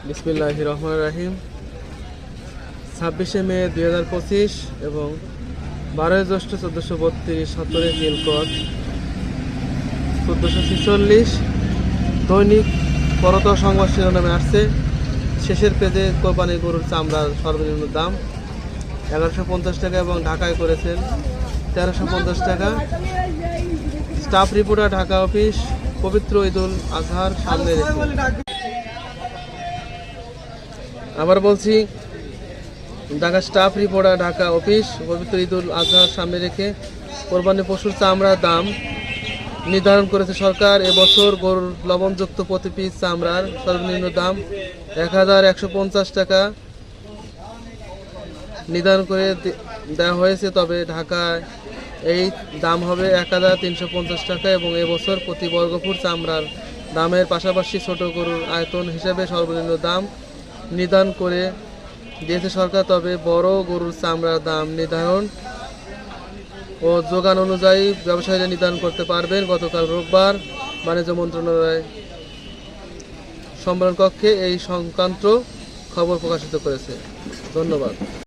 বিসমিল্লাহির রহমানির রহিম। 26শে মে 2025 এবং 12ই জ্যৈষ্ঠ 1432, 17 জিলকদ 1446। দৈনিক করতোয়া সংবাদ শিরোনামে আসছে শেষের পেজে কোরবানি গরুর চামড়ার সর্বনিম্ন দাম 1150 টাকা এবং ঢাকায় করেছেন 1350 টাকা। Staff reporter, Dhaka office. পবিত্র ঈদুল আজহার সামনে রেখে, আবার বলছি, Dhaka staff reporter, Dhaka office. পবিত্র ঈদুল আজহার সামনে রেখে কোরবানি পশুর চামড়ার দাম নির্ধারণ করেছে সরকার। এবছর গরুর লবণযুক্ত প্রতি পিস চামড়ার সর্বনিম্ন দাম 1150 টাকা নির্ধারণ করে দেওয়া হয়েছে। তবে ঢাকায় এই দাম হবে 1350 টাকা এবং এবছর প্রতি বর্গফুট চামড়ার দামের পাশাপাশি ছোট গরুর আয়তন হিসাবে সর্বনিম্ন দাম নির্ধারণ করে দিয়েছে সরকার। তবে বড় গরুর চামড়ার দাম নির্ধারণ ও যোগান অনুযায়ী ব্যবসায়ীরা নির্ধারণ করতে পারবেন। গতকাল রোববার বাণিজ্য মন্ত্রণালয় সম্মেলন কক্ষে এই সংক্রান্ত খবর প্রকাশিত করেছে। ধন্যবাদ।